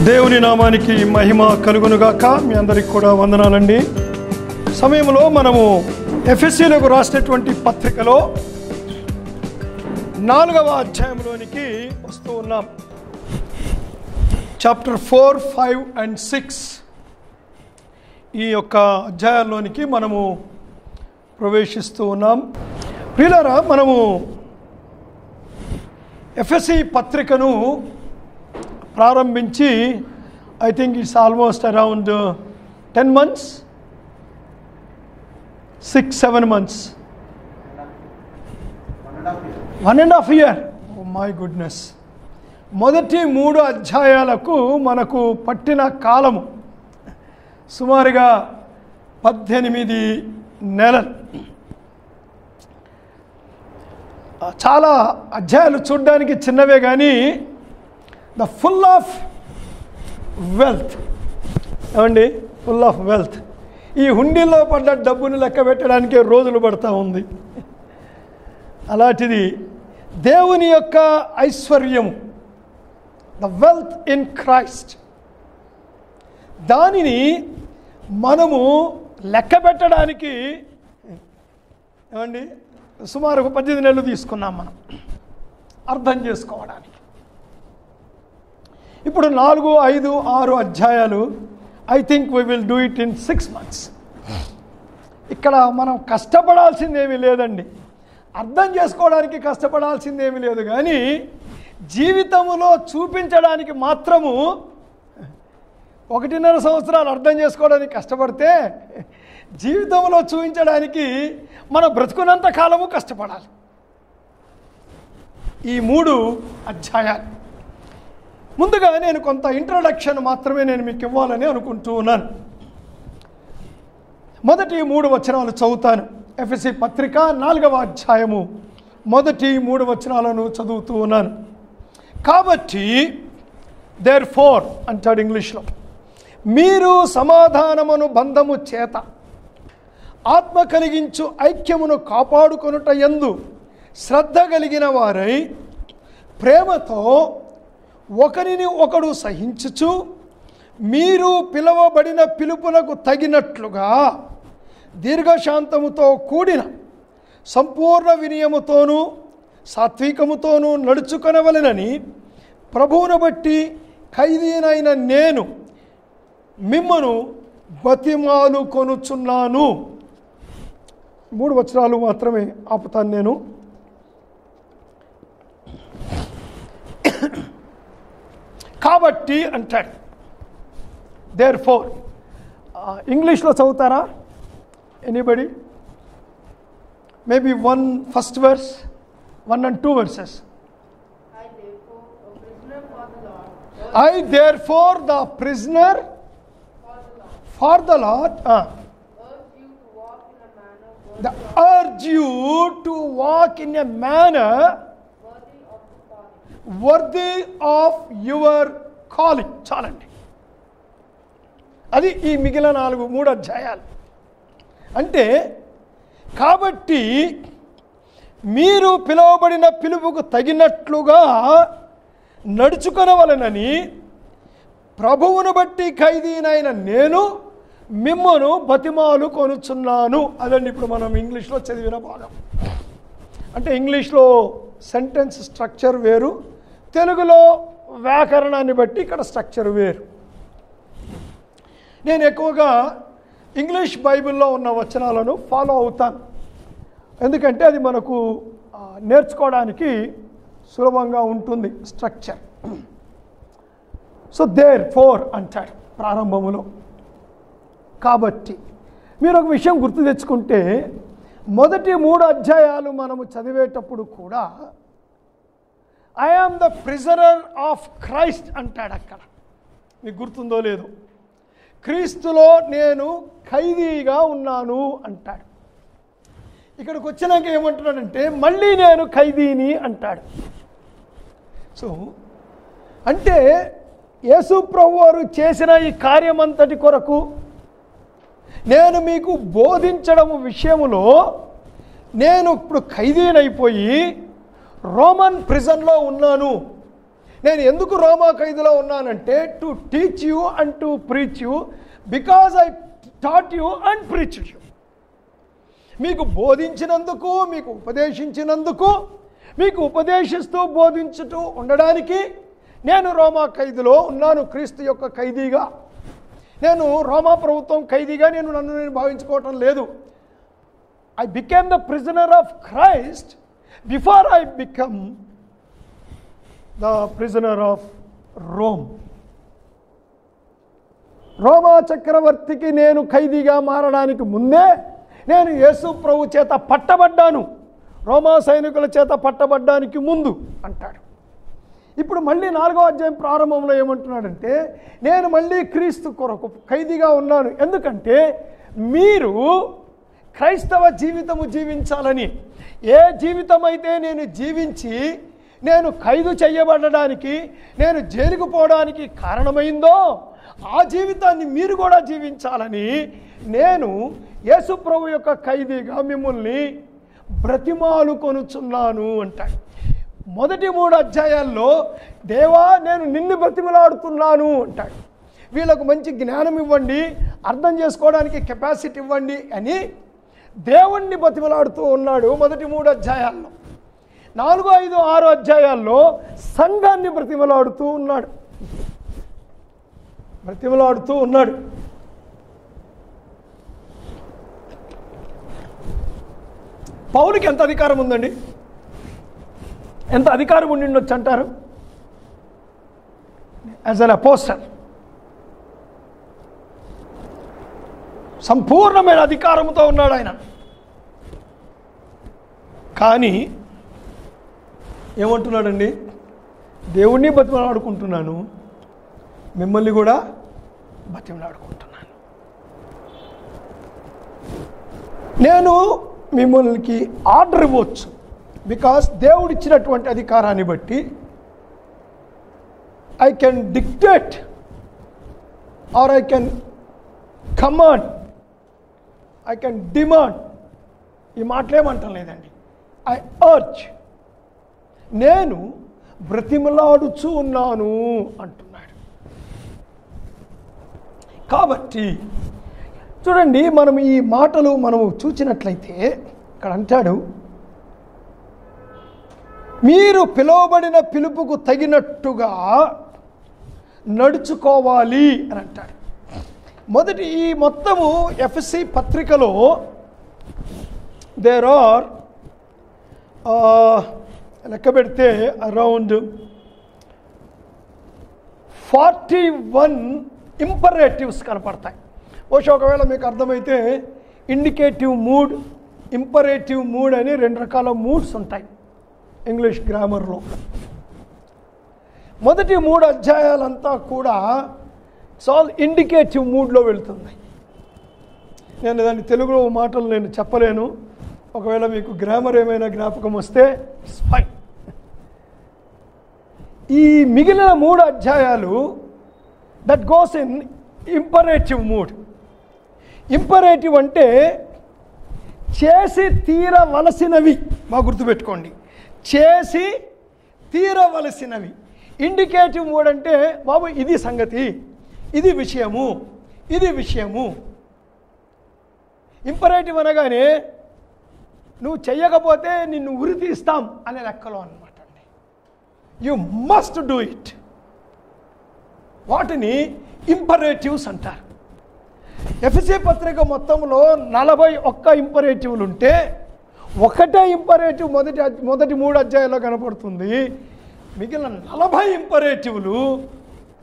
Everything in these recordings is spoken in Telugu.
దేవుని నామానికి మహిమ కలుగునుగాక. మీ అందరికి కూడా వందనాలండి. సమయంలో మనము ఎఫెసీలకు రాసినటువంటి పత్రికలో 4వ అధ్యాయంలోనికి వస్తూ ఉన్నాం. చాప్టర్ 4, 5 and 6 ఈ యొక్క అధ్యాయాల్లోనికి మనము ప్రవేశిస్తూ ఉన్నాం. ప్రియులారా, మనము ఎఫెసీ పత్రికను ప్రారంభించి I think it's almost around 10 months, 6-7 months, 1.5 year. Oh my goodness. మొదటి 3 అధ్యాయాలకు మనకు పట్టిన కాలము సుమారుగా 18 నెలలు. చాలా అధ్యాయాలు చూడడానికి చిన్నవే కానీ ద ఫుల్ ఆఫ్ వెల్త్ ఏమండి, ఫుల్ ఆఫ్ వెల్త్. ఈ హుండీలో పడ్డ డబ్బును లెక్క పెట్టడానికే రోజులు పడతా ఉంది. అలాంటిది దేవుని యొక్క ఐశ్వర్యము, ద వెల్త్ ఇన్ క్రైస్ట్, దానిని మనము లెక్క పెట్టడానికి ఏమండి సుమారు 18 నెలలు తీసుకున్నాం మనం అర్థం చేసుకోవడానికి. ఇప్పుడు 4, 5, 6 అధ్యాయాలు I think we will do it in 6 months. ఇక్కడ మనం కష్టపడాల్సిందేమీ లేదండి, అర్థం చేసుకోవడానికి కష్టపడాల్సిందేమీ లేదు. కానీ జీవితంలో చూపించడానికి మాత్రము 1.5 సంవత్సరాలు అర్థం చేసుకోవడానికి కష్టపడితే జీవితంలో చూపించడానికి మన బ్రతుకున్నంత కాలము కష్టపడాలి. ఈ 3 అధ్యాయాలు ముందుగా నేను కొంత ఇంట్రడక్షన్ మాత్రమే నేను మీకు ఇవ్వాలని అనుకుంటూ ఉన్నాను. మొదటి 3 వచనాలు చదువుతాను. ఎఫెసీ పత్రిక 4వ అధ్యాయము మొదటి 3 వచనాలను చదువుతూ ఉన్నాను. కాబట్టి therefore అంటాడు ఇంగ్లీష్లో, మీరు సమాధానమును బంధము చేత ఆత్మ కలిగించు ఐక్యమును కాపాడుకొనుట యందు శ్రద్ధ కలిగిన వారై ప్రేమతో ఒకరిని ఒకడు సహించుచు మీరు పిలువబడిన పిలుపునకు తగినట్లుగా దీర్ఘశాంతముతో కూడిన సంపూర్ణ వినయముతోనూ సాత్వికముతోనూ నడుచుకొనవలెనని ప్రభువును బట్టి ఖైదీనైన నేను మిమ్మను బతిమాలు కొనుచున్నాను. 3 వచనాలు మాత్రమే ఆపుతాను నేను. కాబట్టి అంటాడు therefore. ఇంగ్లీష్లో చదువుతారా anybody? Maybe first verse, 1 and 2 verses. I therefore the prisoner for the Lord urge you to walk in a manner worthy of your calling. చాలండి, అది ఈ మిగిలిన 3 అధ్యాయాలు. అంటే కాబట్టి మీరు పిలువబడిన పిలుపుకు తగినట్లుగా నడుచుకొనవలెనని ప్రభువును బట్టి ఖైదీనైన నేను మిమ్మను బతిమాలు కొనుచున్నాను. అదండి ఇప్పుడు మనం ఇంగ్లీష్లో చదివిన భాగం. అంటే ఇంగ్లీష్లో సెంటెన్స్ స్ట్రక్చర్ వేరు, తెలుగులో వ్యాకరణాన్ని బట్టి ఇక్కడ స్ట్రక్చర్ వేరు. నేను ఎక్కువగా ఇంగ్లీష్ బైబిల్లో ఉన్న వచనాలను ఫాలో అవుతాను, ఎందుకంటే అది మనకు నేర్చుకోవడానికి సులభంగా ఉంటుంది స్ట్రక్చర్. సో therefore అంటాడు ప్రారంభములో. కాబట్టి మీరు ఒక విషయం గుర్తు తెచ్చుకుంటే మొదటి 3 అధ్యాయాలు మనము చదివేటప్పుడు కూడా I am the prisoner of Christ అంటాడు. అక్కడ మీకు గుర్తుందో లేదు, క్రీస్తులో నేను ఖైదీగా ఉన్నాను అంటాడు. ఇక్కడికి వచ్చినాక ఏమంటున్నాడంటే మళ్ళీ నేను ఖైదీని అంటాడు. సో అంటే యేసు ప్రభువు వారు చేసిన ఈ కార్యమంతటి కొరకు నేను మీకు బోధించడం విషయములో నేను ఇప్పుడు ఖైదీనైపోయి రోమన్ ప్రిజన్లో ఉన్నాను. నేను ఎందుకు రోమా ఖైదులో ఉన్నానంటే to teach you and to preach you, because I taught you and preached you. మీకు బోధించినందుకు, మీకు ఉపదేశించినందుకు, మీకు ఉపదేశిస్తూ బోధించుతూ ఉండడానికి నేను రోమా ఖైదులో ఉన్నాను. క్రీస్తు యొక్క ఖైదీగా, నేను రోమా ప్రభుత్వం ఖైదీగా నన్ను భావించుకోవటం లేదు. I became the prisoner of Christ before I become the prisoner of Rome. రోమా చక్రవర్తికి నేను ఖైదీగా మారడానికి ముందే నేను యేసు ప్రభు చేత పట్టబడ్డాను, రోమా సైనికుల చేత పట్టబడ్డానికి ముందు అంటాడు. ఇప్పుడు మళ్ళీ 4వ అధ్యాయం ప్రారంభంలో ఏమంటున్నాడంటే, నేను మళ్ళీ క్రీస్తు కొరకు ఖైదీగా ఉన్నాను. ఎందుకంటే మీరు క్రైస్తవ జీవితము జీవించాలని. ఏ జీవితం అయితే నేను జీవించి నేను ఖైదు చేయబడడానికి, నేను జైలుకు పోవడానికి కారణమైందో ఆ జీవితాన్ని మీరు కూడా జీవించాలని నేను యేసు ప్రభు యొక్క ఖైదీగా మిమ్మల్ని బ్రతిమాలు కొనుచున్నాను అంటాడు. మొదటి 3 అధ్యాయాల్లో దేవా నేను నిన్ను బ్రతిమలాడుతున్నాను అంటాడు. వీళ్ళకు మంచి జ్ఞానం ఇవ్వండి, అర్థం చేసుకోవడానికి కెపాసిటీ ఇవ్వండి అని దేవుణ్ణి బ్రతిమలాడుతూ ఉన్నాడు మొదటి 3 అధ్యాయాల్లో. 4, 5, 6 అధ్యాయాల్లో సంఘాన్ని బ్రతిమలాడుతూ ఉన్నాడు. పౌలుకి ఎంత అధికారం ఉందండి? ఎంత అధికారం ఉండి ఉండొచ్చు అంటారు? యాజ్ అన్ అపోస్టల్ సంపూర్ణమైన అధికారంతో ఉన్నాడు ఆయన. కానీ ఏమంటున్నాడండి? దేవుణ్ణి బతిమలాడుకుంటున్నాను, మిమ్మల్ని కూడా బతిమలాడుకుంటున్నాను. నేను మిమ్మల్ని ఆర్డర్ ఇవ్వచ్చు, బికాస్ దేవుడు ఇచ్చినటువంటి అధికారాన్ని బట్టి I can dictate or I can command, I can demand. ఈ మాటలేమంటాం లేదండి. ఐ అర్జ్, నేను బ్రతిమలాడుచూ ఉన్నాను అంటున్నాడు. కాబట్టి చూడండి, మనం ఈ మాటలు మనము చూచినట్లయితే ఇక్కడ అంటాడు, మీరు పిలువబడిన పిలుపుకు తగినట్టుగా నడుచుకోవాలి అని అంటాడు. మొదటి ఈ మొత్తము ఎఫ్ఎస్సి పత్రికలో దేర్ ఆర్ లెక్క పెడితే అరౌండ్ 41 ఇంపరేటివ్స్ కనపడతాయి. బహుశా ఒకవేళ మీకు అర్థమైతే ఇండికేటివ్ మూడ్, ఇంపరేటివ్ మూడ్ అని 2 రకాల మూడ్స్ ఉంటాయి ఇంగ్లీష్ గ్రామర్లో. మొదటి 3 అధ్యాయాలంతా కూడా ఆల్ ఇండికేటివ్ మూడ్లో వెళ్తుంది. నేను దాని తెలుగు మాటలు నేను చెప్పలేను, ఒకవేళ మీకు గ్రామర్ ఏమైనా జ్ఞాపకం వస్తే ఇట్స్ ఫైన్. ఈ మిగిలిన 3 అధ్యాయాలు that goes in imperative mood. Imperative అంటే చేసి తీరవలసినవి, బాగా గుర్తుపెట్టుకోండి, చేసి తీరవలసినవి. ఇండికేటివ్ మూడ్ అంటే బాబు ఇది సంగతి, ఇది విషయము, ఇది విషయము. ఇంపరేటివ్ అనగానే నువ్వు చెయ్యకపోతే నిన్ను ఉరి తీస్తాం అనే లెక్కలో అనమాట అండి. You must do it. వాటిని ఇంపరేటివ్స్ అంటారు. ఎఫ్ఎస్సి పత్రిక మొత్తంలో 41 ఇంపరేటివ్లు ఉంటే ఒకటే ఇంపరేటివ్ మొదటి 3 అధ్యాయాల్లో కనపడుతుంది. మిగిలిన 40 ఇంపరేటివ్లు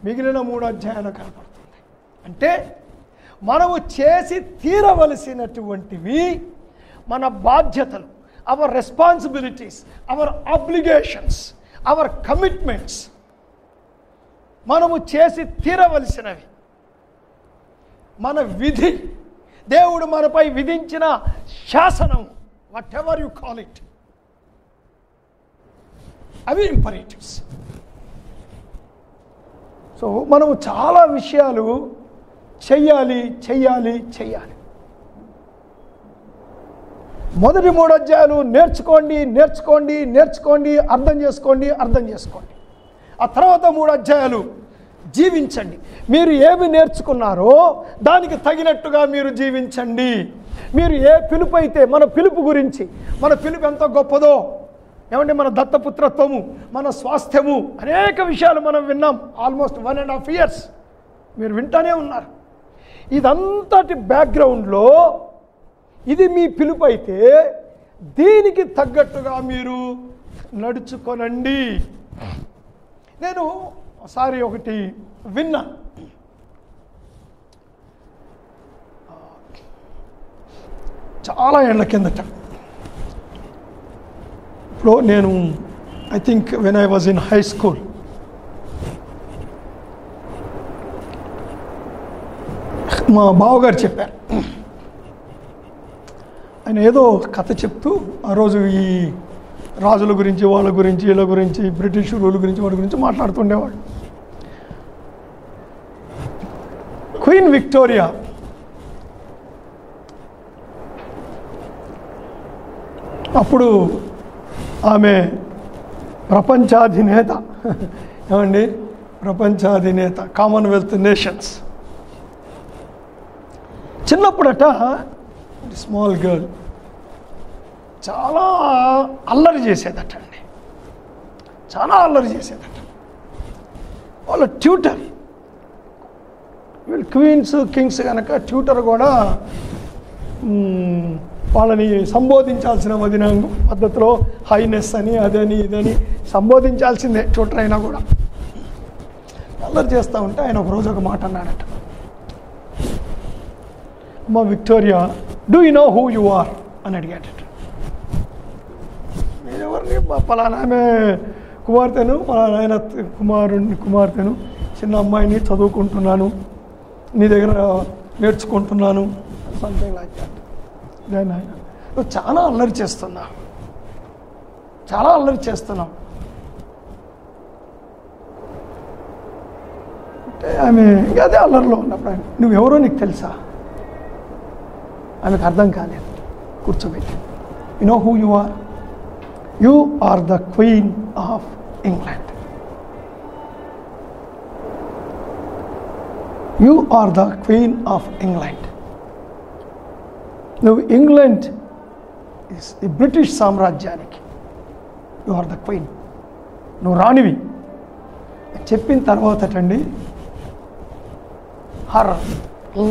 మిగిలిన 3 అధ్యాయాల్లో కనపడుతుంది. అంటే మనము చేసి తీరవలసినటువంటివి మన బాధ్యతలు, our responsibilities, our obligations, our commitments, మనము చేసి తీరవలసినవి. మన విధి, దేవుడు మనపై విధించిన శాసనం, whatever you call it, అవి ఇంపరేటివ్స్. సో మనము చాలా విషయాలు చెయ్యాలి. మొదటి 3 అధ్యాయాలు నేర్చుకోండి, అర్థం చేసుకోండి. ఆ తర్వాత 3 అధ్యాయాలు జీవించండి. మీరు ఏమి నేర్చుకున్నారో దానికి తగినట్టుగా మీరు జీవించండి. మీరు ఏ పిలుపు అయితే, మన పిలుపు గురించి, మన పిలుపు ఎంత గొప్పదో, ఏమంటే మన దత్తపుత్రత్వము, మన స్వాస్థ్యము, అనేక విషయాలు మనం విన్నాం. ఆల్మోస్ట్ 1.5 years మీరు వింటానే ఉన్నారు. ఇదంతటి బ్యాక్గ్రౌండ్లో ఇది మీ పిలుపు అయితే దీనికి తగ్గట్టుగా మీరు నడుచుకొనండి. నేను ఒకసారి ఒకటి విన్నా. చాలా ఏళ్ల కిందట. ఇప్పుడు నేను I think when I was in high school, మా బావగారు చెప్పారు. ఆయన ఏదో కథ చెప్తూ ఆ రోజు ఈ రాజుల గురించి, వాళ్ళ గురించి, వీళ్ళ గురించి, బ్రిటిష్ రూల్ గురించి, వాడి గురించి మాట్లాడుతుండేవాడు. క్వీన్ విక్టోరియా అప్పుడు ఆమె ప్రపంచాధినేత, ఏమండి ప్రపంచాధినేత, కామన్వెల్త్ నేషన్స్. చిన్నప్పుడట స్మాల్ గర్ల్ చాలా అల్లరి చేసేదట అండి, చాలా అల్లరి చేసేదట. వాళ్ళ ట్యూటర్, వీళ్ళు క్వీన్స్ కింగ్స్ కనుక ట్యూటర్ కూడా వాళ్ళని సంబోధించాల్సిన పద్ధతిలో హైనెస్ అని, అదని ఇదని సంబోధించాల్సిందే ట్యూటర్ అయినా కూడా. అల్లరి చేస్తూ ఉంటే ఆయన ఒకరోజు ఒక మాట అన్నాడట, అమ్మ Victoria, do you know who you are అని అడిగాడట. నేనెవరిని, పలానా ఆమె కుమార్తెను, పలానా ఆయన కుమార్తెను, చిన్న అమ్మాయిని చదువుకుంటున్నాను, నీ దగ్గర నేర్చుకుంటున్నాను, సంథింగ్ లైక్ దట్. దాన్ని ఆయన, నువ్వు చాలా అల్లరి చేస్తున్నావు, చాలా అల్లరి చేస్తున్నావు అంటే ఆమె ఇంకా అదే అల్లరిలో ఉన్నప్పుడు ఆయన, నువ్వెవరో నీకు తెలుసా? ఆమెకు అర్థం కాలేదు. కూర్చోబెట్టి, you know who you are? You are the queen of England. You are the queen of England. నువ్వు ఇంగ్లాండ్ ఈ బ్రిటిష్ సామ్రాజ్యానికి యు ఆర్ ద క్వీన్, నువ్వు రాణివి చెప్పిన తర్వాతటండి her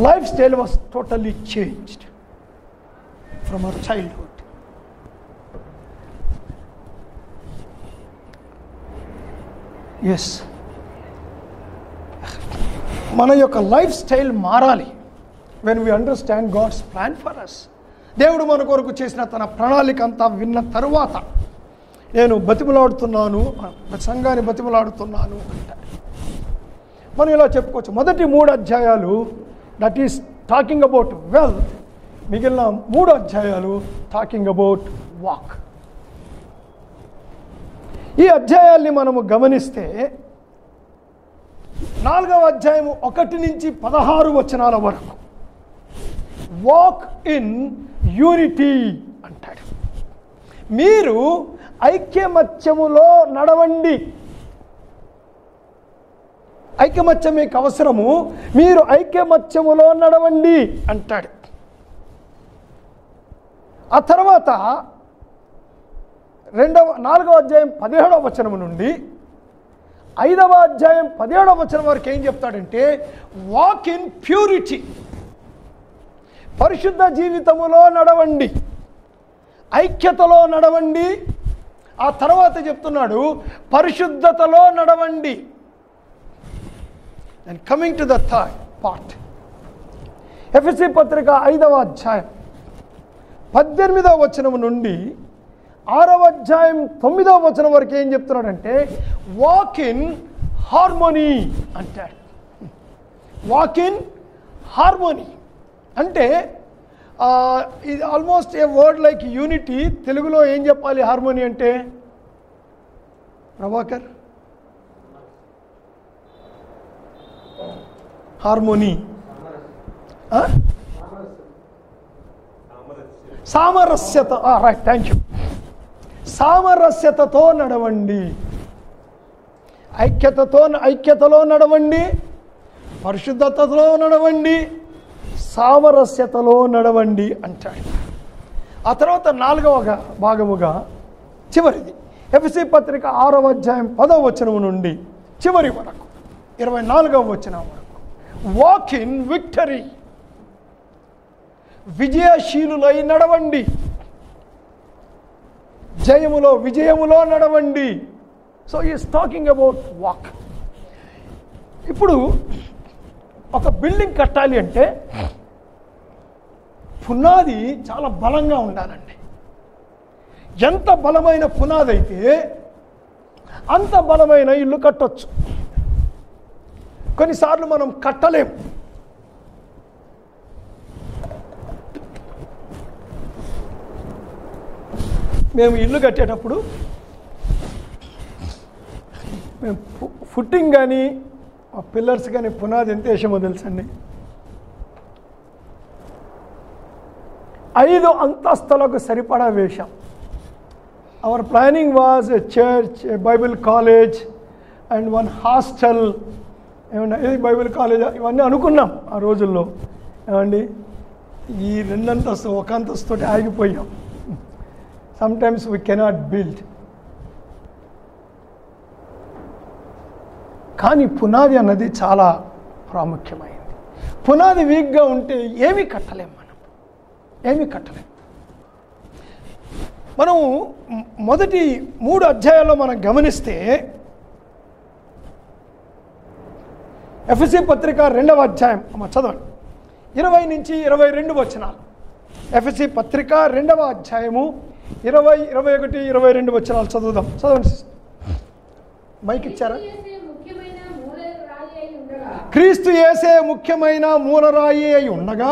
life style was totally changed from her childhood. Yes, మన యొక్క లైఫ్ స్టైల్ మారాలి. when we understand God's plan for us. దేవుడు మన కొరకు చేసిన తన ప్రణాళిక అంతా విన్న తరువాత నేను బతిమలాడుతున్నాను, సంఘాన్ని బతిమలాడుతున్నాను అంటారు. మనం ఇలా చెప్పుకోవచ్చు. మొదటి 3 అధ్యాయాలు that is talking about wealth, మిగిలిన 3 అధ్యాయాలు టాకింగ్ అబౌట్ వాక్. ఈ అధ్యాయాల్ని మనము గమనిస్తే 4వ అధ్యాయము 1 నుంచి 16 వచనాల వరకు వాక్ ఇన్ యూనిటీ అంటాడు. మీరు ఐక్యమత్యములో నడవండి. ఐక్యమత్యం మీకు అవసరము, మీరు ఐక్యమత్యములో నడవండి అంటాడు. ఆ తర్వాత 4వ అధ్యాయం 17వ వచనం నుండి 5వ అధ్యాయం 17వ వచనం వరకు ఏం చెప్తాడంటే వాక్ ఇన్ ప్యూరిటీ, పరిశుద్ధ జీవితములో నడవండి, ఐక్యతలో నడవండి. ఆ తర్వాత చెప్తున్నాడు పరిశుద్ధతలో నడవండి. And coming to the third part, ఎఫెసీ పత్రిక 5వ అధ్యాయం 18వ వచనం నుండి 6వ అధ్యాయం 9వ వచనం వరకు ఏం చెప్తున్నాడంటే వాక్ ఇన్ హార్మోనీ అంటాడు. వాక్ ఇన్ హార్మోనీ అంటే ఇది almost a word like unity. తెలుగులో ఏం చెప్పాలి హార్మోనీ అంటే? ప్రభాకర్, హార్మోనీ, సామరస్యత. Right, thank you. సామరస్యతతో నడవండి ఐక్యతలో నడవండి, పరిశుద్ధతలో నడవండి, సామరస్యతలో నడవండి అంటాడు. ఆ తర్వాత 4వ భాగముగా చివరిది ఎఫెసీ పత్రిక 6వ అధ్యాయం 10వ వచనం నుండి చివరి వరకు 24వ వచనం వరకు, వాక్ ఇన్ విక్టరీ, విజయశీలులై నడవండి, విజయములో నడవండి. So is talking about walk. ఇప్పుడు ఒక బిల్డింగ్ కట్టాలి అంటే పునాది చాలా బలంగా ఉండాలండి. ఎంత బలమైన పునాది అయితే అంత బలమైన ఇల్లు కట్టొచ్చు. కొన్నిసార్లు మనం కట్టలేము. మేము ఇల్లు కట్టేటప్పుడు మేము ఫుట్టింగ్ కానీ పిల్లర్స్ కానీ పునాది ఎంత వేసామో తెలుసండి, 5 అంతస్తులకు సరిపడా వేశాం. Our planning was a church, a Bible college and 1 hostel. ఏమన్నా ఇది బైబిల్ కాలేజ్ ఇవన్నీ అనుకున్నాం ఆ రోజుల్లో. ఏమండి ఈ 2 అంతస్తు 1 అంతస్తుతో ఆగిపోయాం. Sometimes we cannot build. కానీ పునాది అన్నది చాలా ప్రాముఖ్యమైనది. పునాది వీక్గా ఉంటే ఏమీ కట్టలేం, ఏమీ కట్టలేం. మనం మొదటి 3 అధ్యాయాల్లో మనం గమనిస్తే ఎఫెసీ పత్రిక 2వ అధ్యాయం చదవండి, 20 నుంచి 22 వచనాలు. ఎఫెసీ పత్రిక 2వ అధ్యాయము 20, 21, 22 వచనాలు చదువుదాం. చదవండి. మైక్ ఇచ్చారా? క్రీస్తు యేసే ముఖ్యమైన మూలరాయి అయి ఉండగా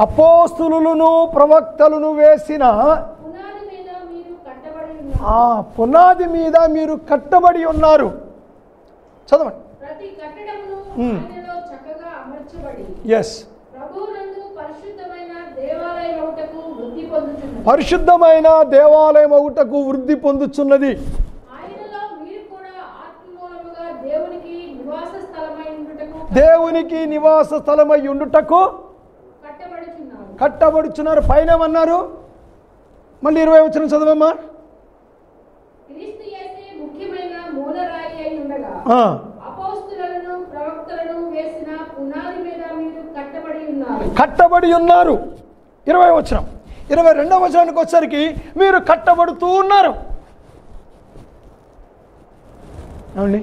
అపోస్తులును ప్రవక్తలను వేసిన పునాది మీద మీరు కట్టబడి ఉన్నారు. చదవండి. ఎస్, పరిశుద్ధమైన దేవాలయం ఒకటకు వృద్ధి పొందుచున్నది. దేవునికి నివాస స్థలమై ఉండుటకు కట్టబడుచున్నారు. పైన ఏమన్నారు? మళ్ళీ 20 వచనం చదవమ్మా. కట్టబడి ఉన్నారు. 20 వచనం. 22వ వచనానికి వచ్చేసరికి మీరు కట్టబడుతూ ఉన్నారు. ఏమండి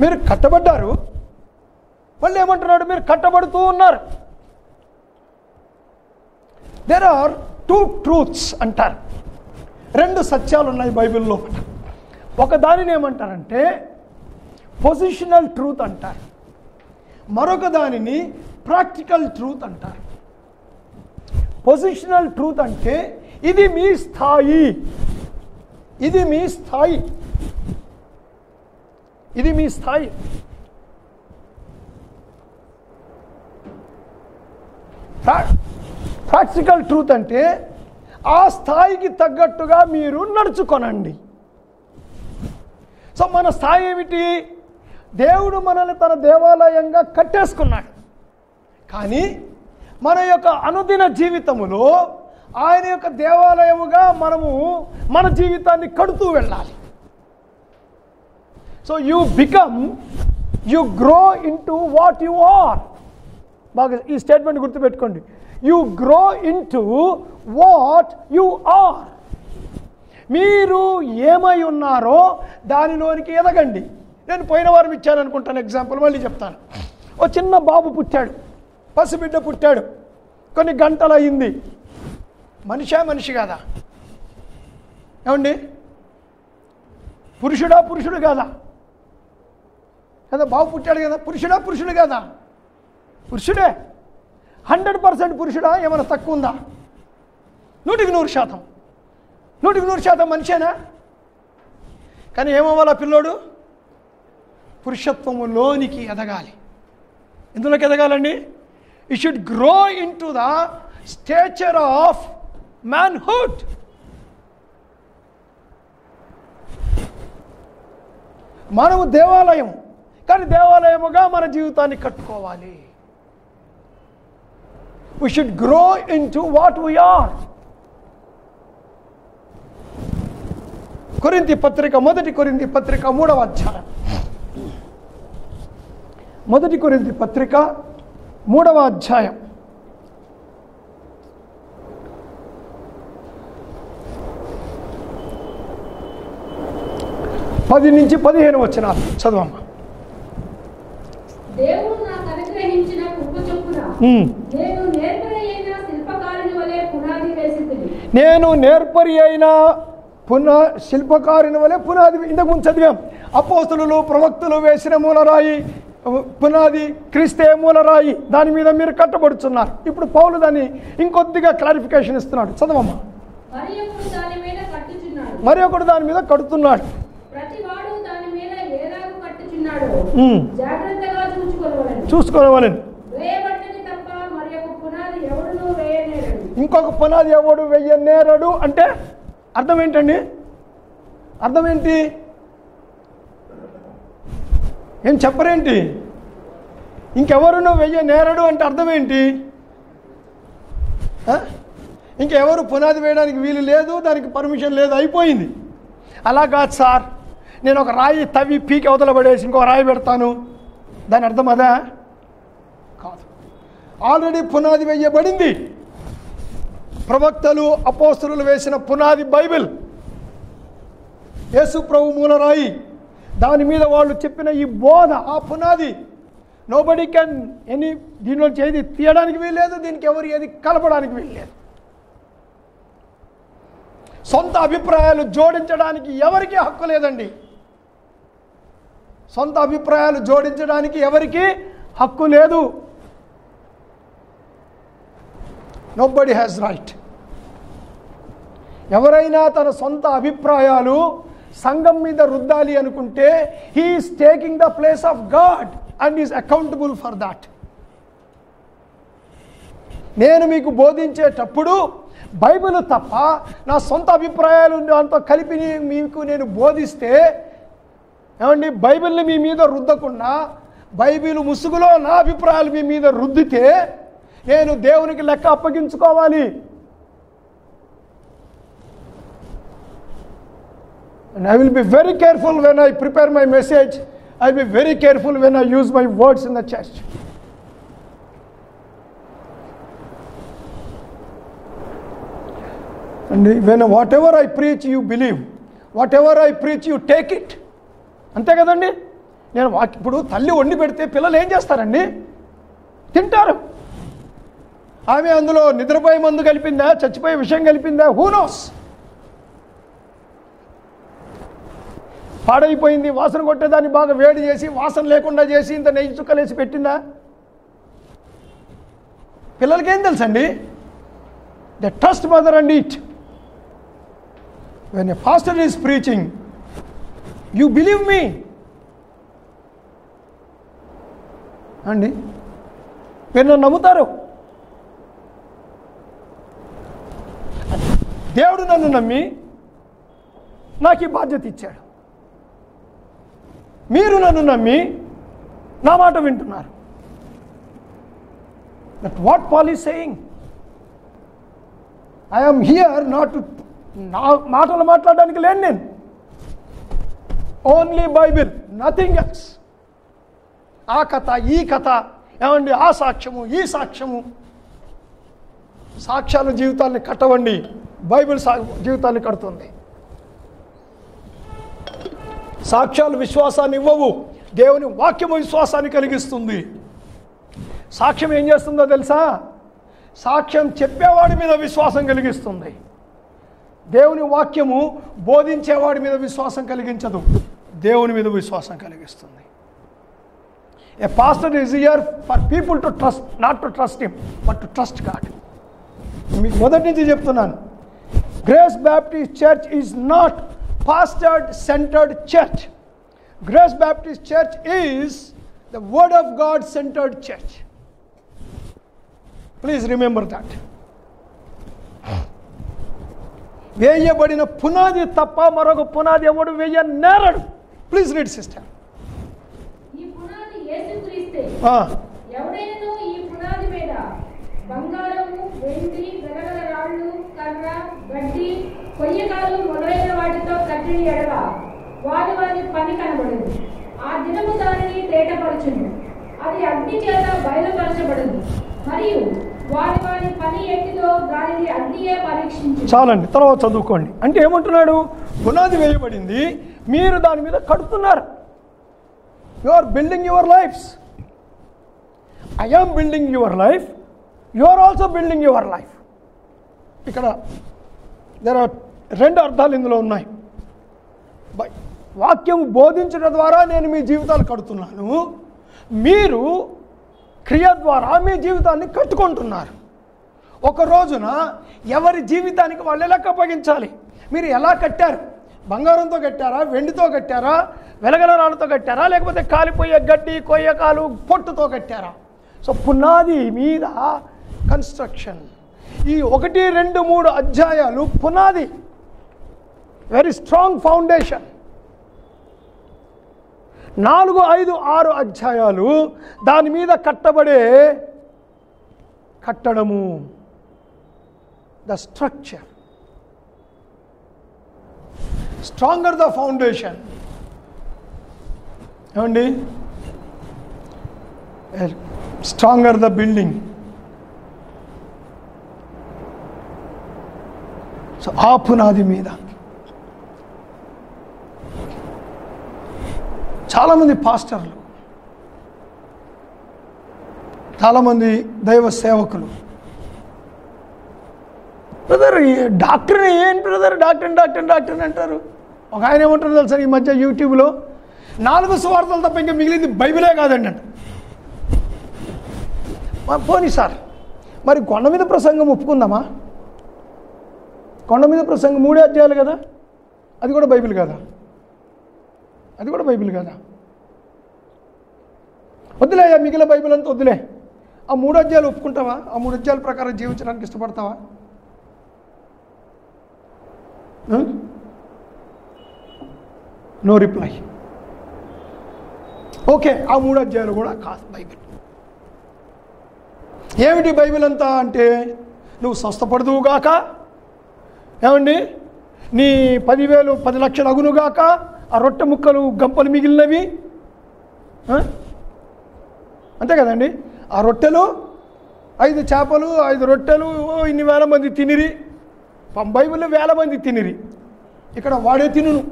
మీరు కట్టబడ్డారు, మళ్ళీ ఏమంటున్నాడు? మీరు కట్టబడుతూ ఉన్నారు. దేర్ ఆర్ 2 ట్రూత్స్ అంటారు. 2 సత్యాలు ఉన్నాయి బైబిల్లో. ఒక దానిని ఏమంటారంటే పొజిషనల్ ట్రూత్ అంటారు, మరొక దానిని ప్రాక్టికల్ ట్రూత్ అంటారు. పొజిషనల్ ట్రూత్ అంటే ఇది మీ స్థాయి, ఇది మీ స్థాయి, ఇది మీ స్థాయి. ప్రాక్టికల్ ట్రూత్ అంటే ఆ స్థాయికి తగ్గట్టుగా మీరు నడుచుకొనండి. సో మన స్థాయి ఏమిటి? దేవుడు మనల్ని తన దేవాలయంగా కట్టేసుకున్నాడు. కానీ మన యొక్క అనుదిన జీవితములో ఆయన యొక్క దేవాలయముగా మనము మన జీవితాన్ని కడుతూ వెళ్ళాలి. So you grow into what you are. బాగా ఈ స్టేట్మెంట్ గుర్తుపెట్టుకోండి. You grow into what you are. మీరు ఏమై ఉన్నారో దానిలోనికి ఎదగండి. నేను పోయిన వారం ఇచ్చాను అనుకుంటాను ఎగ్జాంపుల్, మళ్ళీ చెప్తాను. ఓ చిన్న బాబు పుట్టాడు, పసిబిడ్డ పుట్టాడు, కొన్ని గంటలు అయింది. మనిషి కాదా? ఏమండి పురుషుడు కాదా? కదా బాబు పుట్టాడు కదా, పురుషుడు కాదా? పురుషుడే. 100% పురుషుడా? ఏమైనా తక్కువ ఉందా? 100% 100% మనిషేనా? కానీ ఏమవ్వాలి ఆ పిల్లోడు? పురుషత్వములోనికి ఎదగాలి. ఎందులోకి ఎదగాలండి? You should grow into the stature of manhood. మనము దేవాలయం, కానీ దేవాలయముగా మన జీవితాన్ని కట్టుకోవాలి. We should grow into what we are. కొరింథీ పత్రిక, మొదటి కొరింథీ పత్రిక 3వ అధ్యాయం. మొదటి కొరింథీ పత్రిక 3వ అధ్యాయం 10 నుంచి 15 వచనాలు చదవమ్మా. దేవుడు నాకు అనుగ్రహించిన కృప చొప్పున నేను నేర్పరి అయిన శిల్పకారుని వలె పునాది వేసితిని. నేను నేర్పరి అయిన శిల్పకారుని వలె పునాది. ఇంతకుముందు చదివాం, అపోస్తలులు ప్రవక్తలు వేసిన మూలరాయి పునాది, క్రీస్తే మూలరాయి, దాని మీద మీరు కట్టబడుతున్నారు. ఇప్పుడు పౌలు దాన్ని ఇంకొద్దిగా క్లారిఫికేషన్ ఇస్తున్నాడు. చదవమ్మా. మరి ఒకడు దాని మీద కడుతున్నాడు. చూసుకోవాలని ఇంకొక పునాది ఎవడు వేయనేరడు అంటే అర్థం ఏంటండి? అర్థం ఏంటి? ఏం చెప్పరేంటి? ఇంకెవరు వేయనేరడు అంటే అర్థం ఏంటి? ఇంకెవరు పునాది వేయడానికి వీలు లేదు, దానికి పర్మిషన్ లేదు, అయిపోయింది. అలా కాదు సార్, నేను ఒక రాయి తవ్వి పీకి అవతల పడేసి ఇంకో రాయి పెడతాను, దాని అర్థం అదా? కాదు. ఆల్రెడీ పునాది వేయబడింది. ప్రవక్తలు అపోస్తలులు వేసిన పునాది బైబిల్, యేసు ప్రభు మూలరాయి, దాని మీద వాళ్ళు చెప్పిన ఈ బోధ, ఆ పునాది. నోబడీ కెన్ దీనిలో ఏది తీయడానికి వీల్లేదు, దీనికి ఎవరు ఏది కలపడానికి వీల్లేదు. సొంత అభిప్రాయాలు జోడించడానికి ఎవరికీ హక్కు లేదండి. సొంత అభిప్రాయాలు జోడించడానికి ఎవరికీ హక్కు లేదు. Nobody has right. ఎవరైనా తన సొంత అభిప్రాయాలు సంఘం మీద రుద్దాలి అనుకుంటే he is taking the place of God and is accountable for that. నేను మీకు బోధించేటప్పుడు బైబిల్ తప్ప నా సొంత అభిప్రాయాలు దాంతో కలిపి మీకు నేను బోధిస్తే, ఏమండి, బైబిల్ని మీ మీద రుద్దకుండా బైబిల్ ముసుగులో నా అభిప్రాయాలు మీ మీద రుద్దితే నేను దేవునికి లెక్క అప్పగించుకోవాలి. And I will be very careful when I prepare my message. I will be very careful when I use my words in the church. And when whatever I preach you believe, whatever I preach you take it. అంతే కదండి. నేను ఇప్పుడు తల్లి వండి పెడితే పిల్లలు ఏం చేస్తారండి? తింటారు. ఆమె అందులో నిద్రపోయే మందు కలిపిందా, చచ్చిపోయే విషయం కలిపిందా, హూ నోస్. పాడైపోయింది, వాసన కొట్టేదాన్ని బాగా వేడి చేసి వాసన లేకుండా చేసి ఇంత నెయ్యి చుక్కలేసి పెట్టిందా? పిల్లలకి ఏం తెలుసండి? They trust mother and eat. When a pastor is preaching, you believe me అండి, మీరు నన్ను నమ్ముతారు. దేవుడు నన్ను నమ్మి నాకు ఈ బాధ్యత ఇచ్చాడు. మీరు నన్ను నమ్మి నా మాట వింటున్నారు. That what Paul is saying. I am here not to నా మాటలు మాట్లాడడానికి లేను నేను. Only Bible, nothing else. ఆ కథ, ఈ కథ, ఏమండి, ఆ సాక్ష్యము, ఈ సాక్ష్యము. సాక్ష్యాలు జీవితాన్ని కట్టవండి, బైబిల్ జీవితాన్ని కడుతుంది. సాక్ష్యాలు విశ్వాసాన్ని ఇవ్వవు, దేవుని వాక్యము విశ్వాసాన్ని కలిగిస్తుంది. సాక్ష్యం ఏం చేస్తుందో తెలుసా? సాక్ష్యం చెప్పేవాడి మీద విశ్వాసం కలిగిస్తుంది. దేవుని వాక్యము బోధించేవాడి మీద విశ్వాసం కలిగించదు, దేవుని మీద విశ్వాసం కలిగిస్తుంది. A pastor is here for people to trust, not to trust him but to trust God. మీకు మొదటి నుంచి చెప్తున్నాను, Grace Baptist Church is not pastor centered church. Grace Baptist Church is the Word of God centered church. Please remember that. వేయబడిన పునాది తప్ప మరొక పునాది ఎవడు వేయనేరడు. Please read sister. ఈ పునాది యేసుక్రీస్తే. ఎవడైనను ఈ పునాది మీద బంగారము, వెండి, గలగల రాళ్ళు, కర్ర, గడ్డి, కొయ్యకాలు మొదలైన వాటితో కట్టిన ఎడల వారి వారి పని కనబడదు. ఆ దినము దానిని తేటపరచును, అది అగ్ని చేత బయలుపరచబడదు, మరియు వారి వారి పని ఎట్టిదో దానిని అగ్నియే పరీక్షించు. చాలండి, తర్వాత చదువుకోండి. అంటే ఏమంటున్నాడు? పునాది వేయబడింది, మీరు దాని మీద కడుతున్నారు. You are building your lives. I am building your life, you are also building your life. ఇక్కడ దేర్ ఆర్ రెండు అర్థాలు ఇందులో ఉన్నాయి. వాక్యం బోధించడం ద్వారా నేను మీ జీవితాలు కడుతున్నాను, మీరు క్రియ ద్వారా మీ జీవితాన్ని కట్టుకుంటున్నారు. ఒక రోజున ఎవరి జీవితానికి వాళ్ళు లెక్క అప్పగించాలి. మీరు ఎలా కట్టారు? బంగారంతో కట్టారా, వెండితో కట్టారా, వెలగల రాళ్ళతో కట్టారా, లేకపోతే కాలిపోయే గడ్డి, కొయ్యకాలు, పొట్టుతో కట్టారా? సో పునాది మీద కన్స్ట్రక్షన్. ఈ 1, 2, 3 అధ్యాయాలు పునాది, వెరీ స్ట్రాంగ్ ఫౌండేషన్. 4, 5, 6 అధ్యాయాలు దాని మీద కట్టబడే కట్టడము, the structure. Stronger the foundation. ఏమండి? Stronger the building. సో ఆ పునాది మీద చాలామంది పాస్టర్లు, చాలామంది దైవ సేవకులు, బ్రదర్ డాక్టర్ ఏంటి బ్రదర్, డాక్టర్ అంటారు. ఒక ఆయన ఏమంటారు తెలుసా ఈ మధ్య యూట్యూబ్లో, 4 సువార్తలు తప్ప ఇంకా మిగిలింది బైబిలే కాదండి అంట. పోనీ సార్, మరి కొండ మీద ప్రసంగం ఒప్పుకుందామా? కొండ మీద ప్రసంగం 3 అధ్యాయాలు కదా, అది కూడా బైబిల్ కదా? అది కూడా బైబిల్ కదా? వద్దులే, మిగిలిన బైబిల్ అంతా వద్దులే. ఆ 3 అధ్యాయాలు ఒప్పుకుంటావా? ఆ 3 అధ్యాయాల ప్రకారం జీవించడానికి ఇష్టపడతావా? No reply. ఓకే, ఆ 3 అధ్యాయాలు కూడా కాదు బైబిల్. ఏమిటి బైబిల్ అంతా అంటే, నువ్వు స్వస్థపడదువుగాక, ఏమండి, నీ 10,000 10 లక్షలు అగునుగాక, ఆ రొట్టె ముక్కలు గంపలు మిగిలినవి, అంతే కదండి. ఆ రొట్టెలు 5 చేపలు 5 రొట్టెలు, ఇన్ని వేల మంది తినిరి. బైబిల్లో వేల మంది తినిరి, ఇక్కడ వాడే తినును.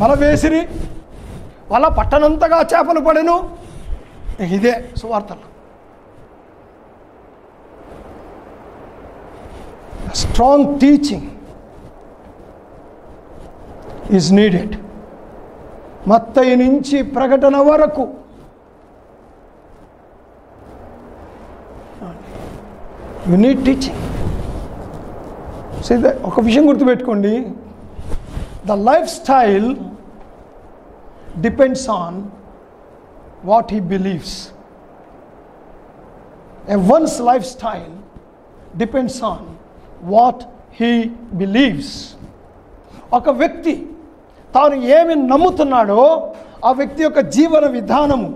వల వేసిరి, వల పట్టనంతగా చేపలు పడెను. ఇదే సువార్తలు. Strong teaching is needed. మత్తయి నుంచి ప్రకటన వరకు యు నీడ్ టీచింగ్. ఒక విషయం గుర్తుపెట్టుకోండి, the life style depends on what he believes. One's life style depends on what he believes. ఒక వ్యక్తి తాను ఏమి నమ్ముతున్నాడో ఆ వ్యక్తి యొక్క జీవన విధానము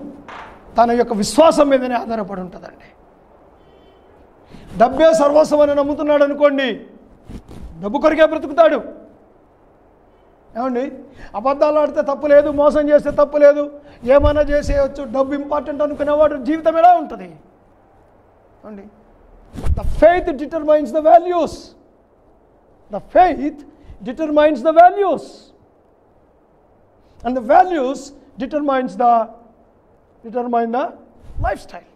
తన యొక్క విశ్వాసం మీదనే ఆధారపడి ఉంటుందండి. డబ్బే సర్వస్వం అని నమ్ముతున్నాడు అనుకోండి, డబ్బు కొరికే బ్రతుకుతాడు. ఏమండి? అబద్ధాలు ఆడితే తప్పు లేదు, మోసం చేస్తే తప్పు లేదు, ఏమైనా చేసేయచ్చు, డబ్బు ఇంపార్టెంట్ అనుకునేవాడు జీవితం ఎలా ఉంటుంది అండి? The faith determines the values. The faith determines the values. And the values determine the lifestyle.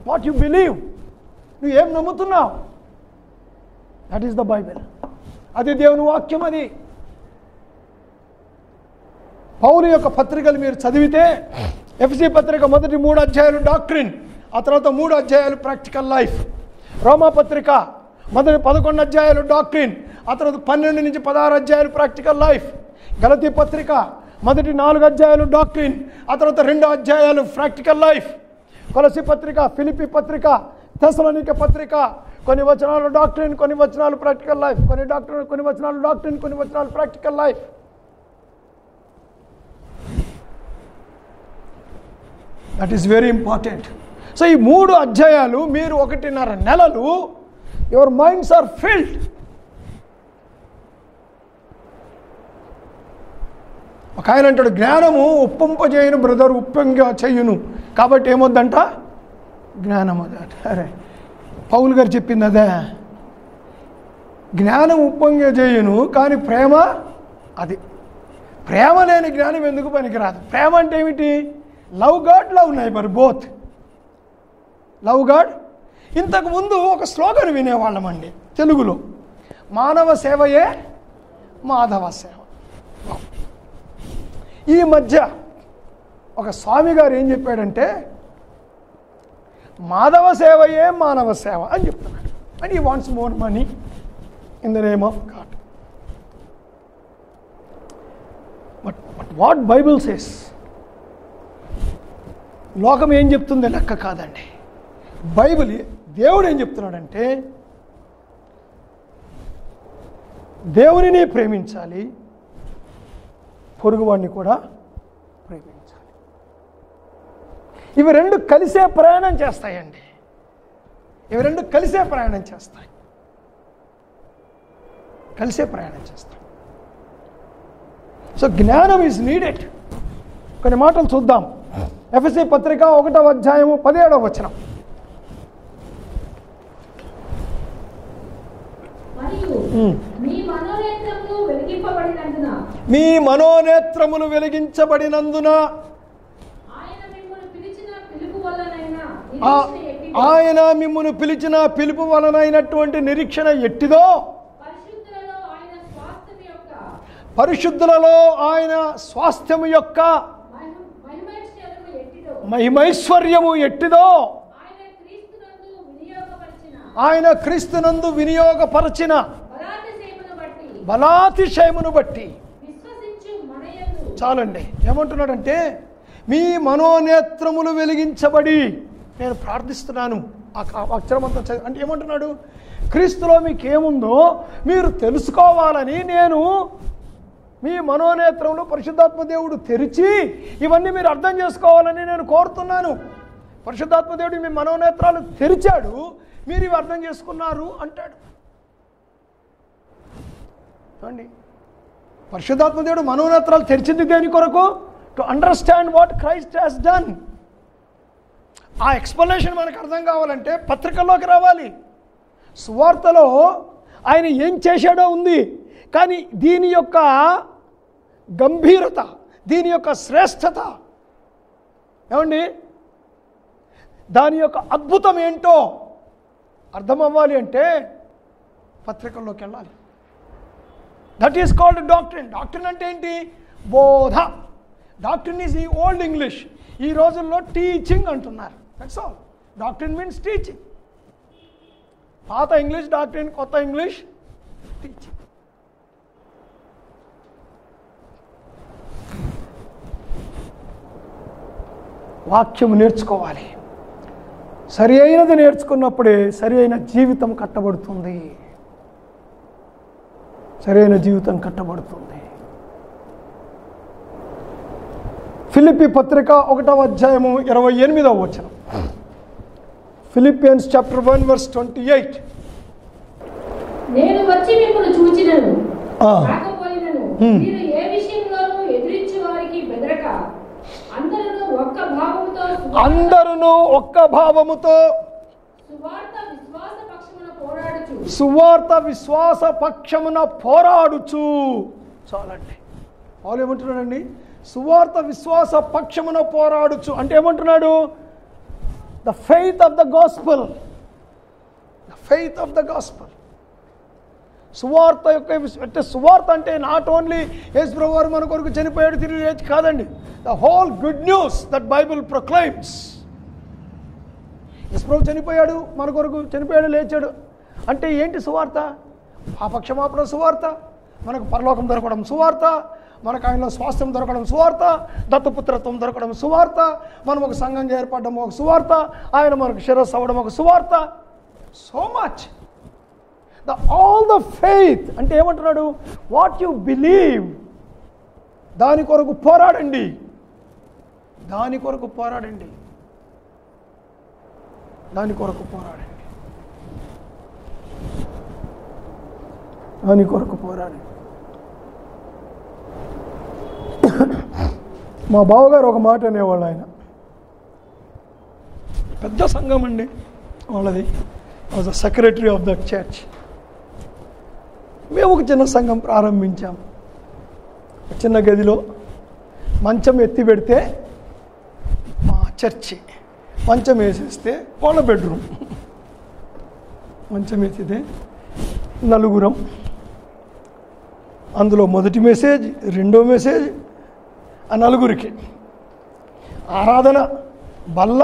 What you believe. నువ్వు ఏం నమ్ముతున్నావు? That is the Bible. అది దేవుని వాక్యం. అది పౌలు యొక్క పత్రికలు మీరు చదివితే, ఎఫెసీ పత్రిక మొదటి 3 అధ్యాయాలు డాక్ట్రిన్, ఆ తర్వాత 3 అధ్యాయాలు ప్రాక్టికల్ లైఫ్. రోమా పత్రిక మొదటి 11 అధ్యాయాలు డాక్ట్రిన్, ఆ తర్వాత 12 నుంచి 16 అధ్యాయాలు ప్రాక్టికల్ లైఫ్. గలతీ పత్రిక మొదటి 4 అధ్యాయాలు డాక్ట్రిన్, ఆ తర్వాత 2 అధ్యాయాలు ప్రాక్టికల్ లైఫ్. కొలసీ పత్రిక, ఫిలిప్పీ పత్రిక, తెస్సలోనికే పత్రిక కొన్ని వచనాలు డాక్ట్రిన్, కొన్ని వచనాలు ప్రాక్టికల్ లైఫ్, కొన్ని వచనాలు డాక్ట్రిన్, కొన్ని వచనాలు practical life. That is very important. So ఈ 3 అధ్యాయాలు మీరు 1.5 నెలలు యువర్ మైండ్స్ ఆర్ ఫిల్డ్. ఒక ఆయన అంటాడు, జ్ఞానము ఉప్పొంపజేయును బ్రదర్, ఉప్పొంగ చెయ్యును, కాబట్టి ఏమొద్దంట జ్ఞానం అదట. అరే పౌలు గారు చెప్పింది అదే, జ్ఞానం ఉప్పొంగ చేయును కానీ ప్రేమ అది. ప్రేమ లేని జ్ఞానం ఎందుకు పనికిరాదు. ప్రేమ అంటే ఏమిటి? Love God, love neighbour, both. Love God. ఇంతకుముందు ఒక స్లోగన్ వినేవాళ్ళమండి తెలుగులో, మానవ సేవయే మాధవ సేవ. ఈ మధ్య ఒక స్వామి గారు ఏం చెప్పాడంటే, మాధవ సేవయే మానవ సేవ అని చెప్తున్నాడు. And he wants more money in the name of God. But what Bible says, లోకం ఏం చెప్తుందో లెక్క కాదండి. బైబిల్, దేవుడు ఏం చెప్తున్నాడంటే, దేవునిని ప్రేమించాలి, పొరుగువాడిని కూడా ప్రేమించాలి. ఇవి 2 కలిసే ప్రయాణం చేస్తాయండి. ఇవి 2 కలిసే ప్రయాణం చేస్తాయి. సో జ్ఞానం ఈజ్ నీడెడ్. కొన్ని మాటలు చూద్దాం. ఎఫెసీ పత్రిక 1వ అధ్యాయము 17వ వచనం. మీ మనోనేత్రములు వెలిగించబడినందున ఆయన మిమ్మును పిలిచిన పిలుపు వలనైనటువంటి నిరీక్షణ ఎట్టిదో, పరిశుద్ధులలో ఆయన స్వాస్థ్యము యొక్క మహిమైశ్వర్యము ఎట్టిదో, ఆయన క్రీస్తునందు వినియోగపరచిన బలాతిశయమును బట్టి. చాలండి. ఏమంటున్నాడంటే, మీ మనోనేత్రములు వెలిగించబడి, నేను ప్రార్థిస్తున్నాను. ఆ అక్షరమంతా చదివి అంటే ఏమంటున్నాడు? క్రీస్తులో మీకేముందో మీరు తెలుసుకోవాలని నేను మీ మనోనేత్రములు పరిశుద్ధాత్మ దేవుడు తెరిచి ఇవన్నీ మీరు అర్థం చేసుకోవాలని నేను కోరుతున్నాను. పరిశుద్ధాత్మ దేవుడు మీ మనోనేత్రాలు తెరిచాడు, మీరు ఇవి అర్థం చేసుకున్నారు అంటాడు. చూడండి, పరిశుద్ధాత్మ దేవుడు మనోనేత్రాలు తెరిచింది దేని కొరకు? To understand what Christ has done. ఆ ఎక్స్ప్లెనేషన్ మనకు అర్థం కావాలంటే పత్రికల్లోకి రావాలి. సువార్తలో ఆయన ఏం చేశాడో ఉంది, కానీ దీని యొక్క గంభీరత, దీని యొక్క శ్రేష్టత ఏమండి, దాని యొక్క అద్భుతం ఏంటో అర్థం అవ్వాలి అంటే పత్రికల్లోకి వెళ్ళాలి. That is called doctrine. Doctrine అంటే ఏంటి? బోధ. డాక్ట్రిన్ ఈజ్ ఈ ఓల్డ్ ఇంగ్లీష్. ఈ రోజుల్లో టీచింగ్ అంటున్నారు. That's all. Doctrine means teaching. పాత ఇంగ్లీష్ డాక్ట్రిన్, కొత్త ఇంగ్లీష్ టీచింగ్. వాక్యము నేర్చుకోవాలి. సరి అయినది నేర్చుకున్నప్పుడే సరి అయిన జీవితం కట్టబడుతుంది. సరైన జీవితం కట్టబడుతుంది. ఫిలిప్పీ పత్రిక 1వ అధ్యాయము 28వ వచనం. Philippians chapter 1 verse 28. నేను వచ్చి మిమ్మల్ని చూచినను రాకపోయినను మీరు ఏ విషయంలోనూ ఎదిరించి వారికి బెదరక అందరూ ఒక్క భావముతో సువార్త విశ్వాస పక్షమున పోరాడుచు. చాలండి. వాళ్ళు ఏమంటున్నాడండి? సువార్త విశ్వాస పక్షమున పోరాడుచు అంటే ఏమంటున్నాడు? The faith of the gospel. The faith of the gospel. సువార్త యొక్క అంటే సువార్త అంటే నాట్ ఓన్లీ యేసు ప్రభువు వారు మన కొరకు చనిపోయాడు తిరిగి లేచి కాదండి. The whole good news that Bible proclaims. యేసు ప్రభువు చనిపోయాడు, మన కొరకు చనిపోయాడు, లేచాడు అంటే ఏంటి సువార్త? పాపక్షమాపణ సువార్త, మనకు పరలోకం దొరకడం సువార్త, మనకు ఆయనలో స్వాస్థ్యం దొరకడం సువార్త, దత్తపుత్రత్వం దొరకడం సువార్త, మనం ఒక సంఘంగా ఏర్పడడం ఒక సువార్త, ఆయన మనకు శిరస్సు అవ్వడం ఒక సువార్త. So much all the faith అంటే ఏమంటున్నాడు? వాట్ యు బిలీవ్, దాని కొరకు పోరాడండి, దాని కొరకు పోరాడండి, దాని కొరకు పోరాడండి, దాని కొరకు పోరాడండి. మా బావగారు ఒక మాట అనేవాళ్ళు, ఆయన పెద్ద సంఘం అండి వాళ్ళది, was the secretary of that church. మేము ఒక చిన్న సంఘం ప్రారంభించాం. చిన్న గదిలో మంచం ఎత్తి పెడితే మా చర్చి, మంచం వేసేస్తే వాళ్ళ బెడ్రూమ్, మంచం ఎత్తితే నలుగురం, అందులో మొదటి మెసేజ్, రెండో మెసేజ్ ఆ నలుగురికి, ఆరాధన, బల్ల.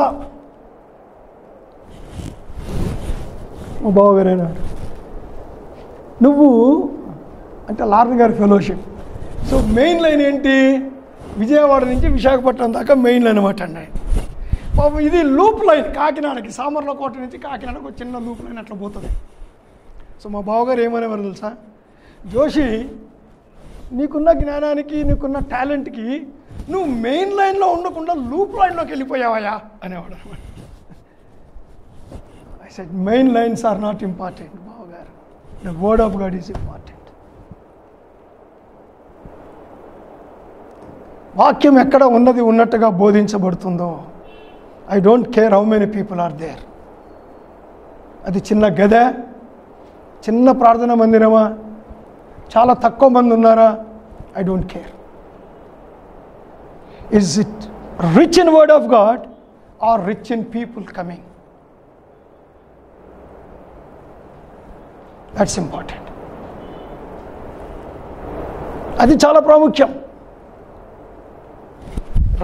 మా బావగారైనాడు, నువ్వు అంటే లార్న్ గారి ఫెలోషిప్. సో మెయిన్ లైన్ ఏంటి? విజయవాడ నుంచి విశాఖపట్నం దాకా మెయిన్ లైన్ అనమాట అండి. పాపం ఇది లూప్ లైన్, కాకినాడకి, సామర్లకోట నుంచి కాకినాడకు ఒక చిన్న లూప్ లైన్ అట్లా పోతుంది. సో మా బావగారు ఏమనేవారు తెలుసా? జోషి, నీకున్న జ్ఞానానికి, నీకున్న టాలెంట్కి నువ్వు మెయిన్ లైన్లో ఉండకుండా లూప్ లైన్లోకి వెళ్ళిపోయావయా అనేవాడు అనమాట. I said main lines are not important బావగారు, the word of God is important. వాక్యం ఎక్కడ ఉన్నది ఉన్నట్టుగా బోధించబడుతుందో, I don't care how many people are there. అది చిన్న గద, చిన్న ప్రార్థన మందిరమా, చాలా తక్కువ మంది ఉన్నారా, I don't care. Is it rich in word of God or rich in people coming? That's important. అది చాలా ప్రాముఖ్యం.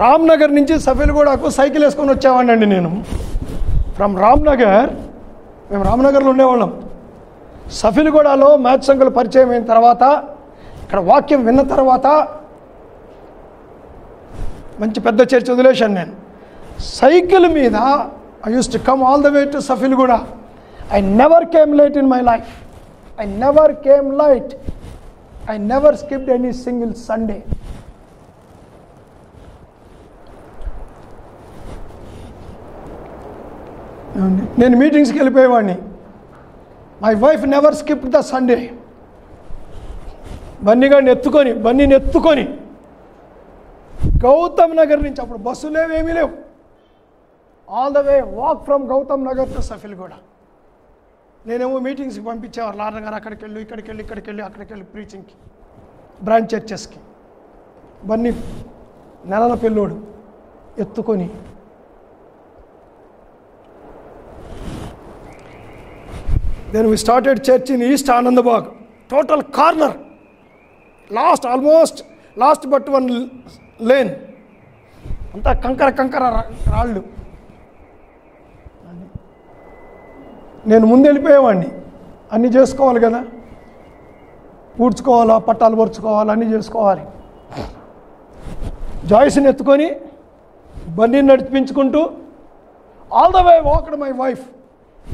రామ్నగర్ నుంచి సఫీల్గూడకు సైకిల్ వేసుకొని వచ్చామండి నేను. ఫ్రమ్ రామ్నగర్, మేము రామ్నగర్లో ఉండేవాళ్ళం. సఫీల్గూడలో మ్యాథ్స్ అంకుల్ పరిచయం అయిన తర్వాత, ఇక్కడ వాక్యం విన్న తర్వాత మంచి పెద్ద చర్చ్ వదిలేశాను నేను. సైకిల్ మీద I use to come all the way to Safilguda. I never came late in my life. I never came light. I never skipped any single Sunday. నేను మీటింగ్స్కి వెళ్ళిపోయేవాడిని. My wife never skipped the Sunday. బన్నీని ఎత్తుకొని గౌతమ్ నగర్ నుంచి, అప్పుడు బస్సులు ఏమీ లేవు, all the way walk from Gautam Nagar to Safilguda. నేనేమో మీటింగ్స్కి పంపించేవారు, లార్న గారు అక్కడికి వెళ్ళి, ఇక్కడికి వెళ్ళి ప్రీచింగ్కి, బ్రాంచ్ చర్చెస్కి. బన్నీ నెలల పిల్లోడు ఎత్తుకొని then we started church in East Anandabag, total corner, almost last but one lane, anta kankara రాళ్ళు. నేను ముందు వెళ్ళిపోయేవాడిని, అన్నీ చేసుకోవాలి కదా, పూడ్చుకోవాలా, పట్టాలు పరుచుకోవాలి, అన్నీ చేసుకోవాలి. జాయిస్ని ఎత్తుకొని బన్నీని నడిపించుకుంటూ all the way walked my wife,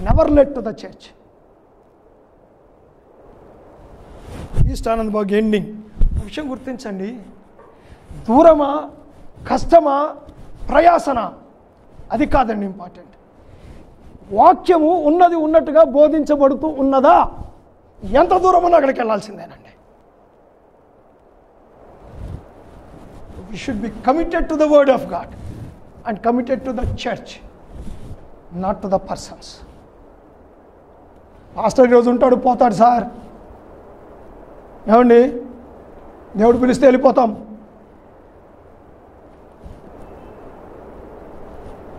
never let to the church. East Anandbagh ending. ఒక విషయం గుర్తించండి, దూరమా, కష్టమా, ప్రయాసనా, అది కాదండి ఇంపార్టెంట్. వాక్యము ఉన్నది ఉన్నట్టుగా బోధించబడుతూ ఉన్నదా? ఎంత దూరం ఉన్నా అక్కడికి వెళ్ళాల్సిందేనండి. We should be committed to the word of God and committed to the church, not to the persons. Pastor ఈరోజు ఉంటాడు, పోతాడు సార్. ఏమండి, దేవుడు పిలిస్తే వెళ్ళిపోతాం.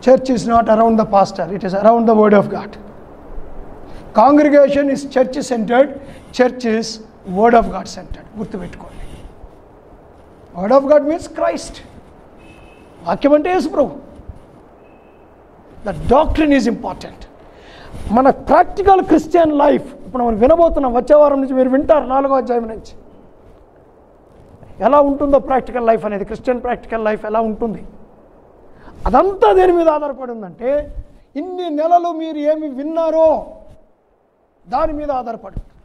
Church is not around the pastor, it is around the word of God. Congregation is church centered, church is word of God centered. గుర్తుపెట్టుకోండి. Word of God means Christ. వాక్యం అంటే యేసు ప్రభు. The doctrine is important. మన ప్రాక్టికల్ క్రిస్టియన్ లైఫ్ ఇప్పుడు మనం వినబోతున్నాం. వచ్చే వారం నుంచి మీరు వింటారు 4వ అధ్యాయం నుంచి. ఎలా ఉంటుందో ప్రాక్టికల్ లైఫ్ అనేది, క్రిస్టియన్ ప్రాక్టికల్ లైఫ్ ఎలా ఉంటుంది, అదంతా దేని మీద ఆధారపడి ఉందంటే ఇన్ని నెలలు మీరు ఏమి విన్నారో దాని మీద ఆధారపడి ఉంటుంది.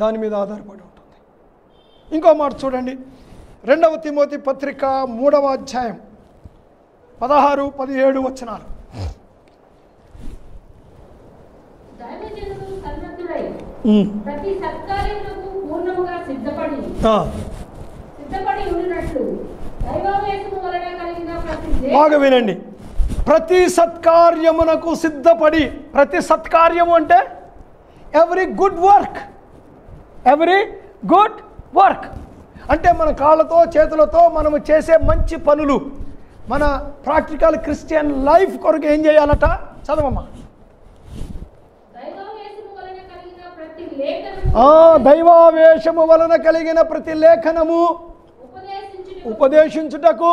దాని మీద ఆధారపడి ఉంటుంది. ఇంకో మాట చూడండి, 2 తిమోతి పత్రిక 3వ అధ్యాయం 16-17 వచనాలు. ప్రతి సత్కార్యమునకు పూర్ణముగా సిద్ధపడి ఉండునట్లు దైవావేశము వలన కలిగిన బాగా వినండి, ప్రతి సత్కార్యమునకు సిద్ధపడి. ప్రతి సత్కార్యము అంటే every good work, every good work అంటే మన కాళ్ళతో చేతులతో మనము చేసే మంచి పనులు, మన ప్రాక్టికల్ క్రిస్టియన్ లైఫ్ కొరకు ఏం చేయాలట? చదవమ్మా. దైవావేశము వలన కలిగిన ప్రతి లేఖనము ఉపదేశించుటకు,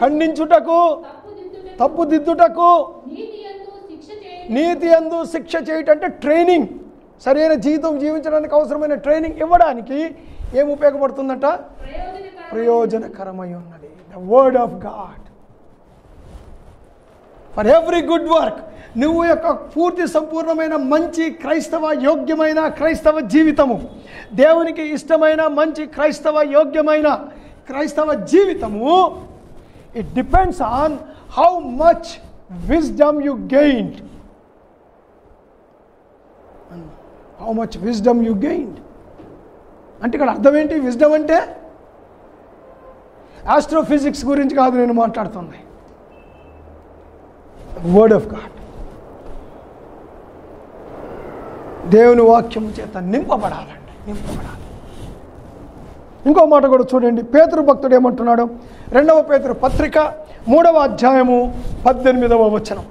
ఖండించుటకు, తప్పుదిద్దుటకు, నీతి యందు శిక్ష చేయుట అంటే ట్రైనింగ్, సరైన జీవితం జీవించడానికి అవసరమైన ట్రైనింగ్ ఇవ్వడానికి ఏం ఉపయోగపడుతుందట? ప్రయోజనకరమై ఉన్నది. The word of God for every good work. నువ్వు యొక్క పూర్తి సంపూర్ణమైన మంచి క్రైస్తవ యోగ్యమైన క్రైస్తవ జీవితము, దేవునికి ఇష్టమైన మంచి క్రైస్తవ యోగ్యమైన క్రైస్తవ జీవితము, it depends on how much wisdom you gained. How much wisdom you gained అంటే ఇక్కడ అర్థం ఏంటి? విజ్డమ్ అంటే ఆస్ట్రోఫిజిక్స్ గురించి కాదు నేను మాట్లాడుతుంది, వర్డ్ ఆఫ్ గాడ్. దేవుని వాక్యం చేత నింపబడాలండి, నింపబడాలి. ఇంకో మాట కూడా చూడండి, పేతురు భక్తుడు ఏమంటున్నాడు? 2వ పేతురు పత్రిక 3వ అధ్యాయము 18వ వచనం.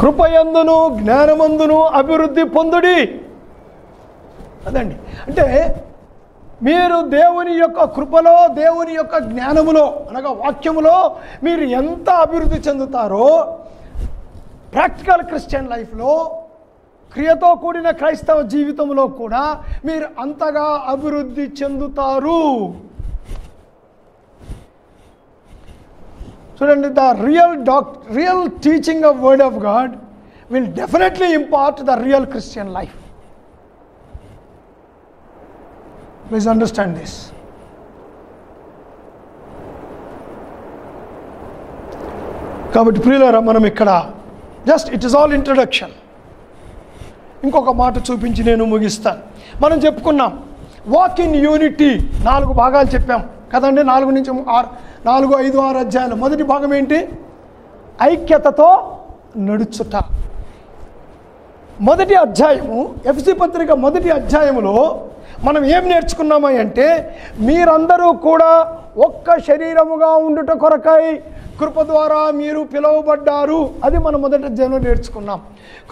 కృపయందును జ్ఞానమందును అభివృద్ధి పొందుడి. అదండి, అంటే మీరు దేవుని యొక్క కృపలో, దేవుని యొక్క జ్ఞానములో అనగా వాక్యములో మీరు ఎంత అభివృద్ధి చెందుతారో, ప్రాక్టికల్ క్రిస్టియన్ లైఫ్లో, క్రియతో కూడిన క్రైస్తవ జీవితంలో కూడా మీరు అంతగా అభివృద్ధి చెందుతారు. చూడండి, the real teaching of word of God will definitely impart the real Christian life. Please understand this. కాబట్టి ప్రియులారా, మనం ఇక్కడ just it is all introduction. ఇంకొక మాట చూపించి నేను ముగిస్తాను. మనం చెప్పుకున్నాం వాక్ ఇన్ యూనిటీ, 4 భాగాలు చెప్పాం కదండి. 4 నుంచి 4, 5, 6 అధ్యాయాలు. మొదటి భాగం ఏంటి? ఐక్యతతో నడుచుట. మొదటి అధ్యాయము, ఎఫెసీ పత్రిక మొదటి అధ్యాయములో మనం ఏం నేర్చుకున్నామా అంటే, మీరందరూ కూడా ఒక్క శరీరముగా ఉండుట కొరకై కృప ద్వారా మీరు పిలువబడ్డారు. అది మనం మొదటి అధ్యాయంలో నేర్చుకున్నాం.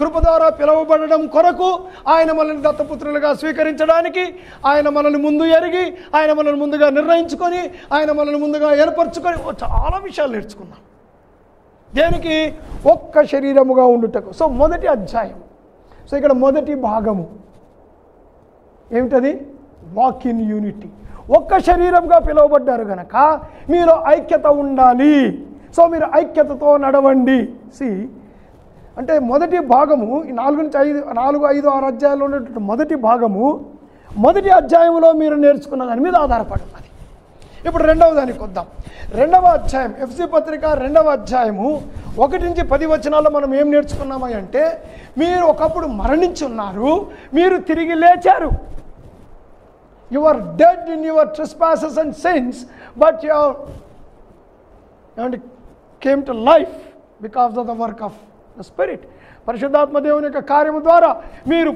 కృప ద్వారా పిలువబడడం కొరకు ఆయన మనల్ని దత్తపుత్రులుగా స్వీకరించడానికి ఆయన మనల్ని ముందు ఎరిగి, ఆయన మనల్ని ముందుగా నిర్ణయించుకొని, ఆయన మనల్ని ముందుగా ఏర్పరచుకొని చాలా విషయాలు నేర్చుకున్నాం. దేనికి? ఒక్క శరీరముగా ఉండుటకు. సో మొదటి అధ్యాయం. సో ఇక్కడ మొదటి భాగము ఏమిటది? Walk in unity. ఒక్క శరీరంగా పిలువబడ్డారు కనుక మీరు ఐక్యత ఉండాలి. సో మీరు ఐక్యతతో నడవండి. అంటే మొదటి భాగము, ఈ 4, 5, 6 అధ్యాయాల్లో ఉన్నటువంటి మొదటి భాగము మొదటి అధ్యాయంలో మీరు నేర్చుకున్న దాని మీద ఆధారపడి ఉన్నది. ఇప్పుడు రెండవ దానికి వద్దాం. 2వ అధ్యాయం, ఎఫెసీ పత్రిక 2వ అధ్యాయము 1 నుంచి 10 వచనాల్లో మనం ఏం నేర్చుకున్నామా అంటే, మీరు ఒకప్పుడు మరణించి ఉన్నారు, మీరు తిరిగి లేచారు. You are dead in your trespasses and sins, but you came to life because of the work of the Spirit. పరిశుద్ధాత్మ దేవుని యొక్క కార్యము ద్వారా మీరు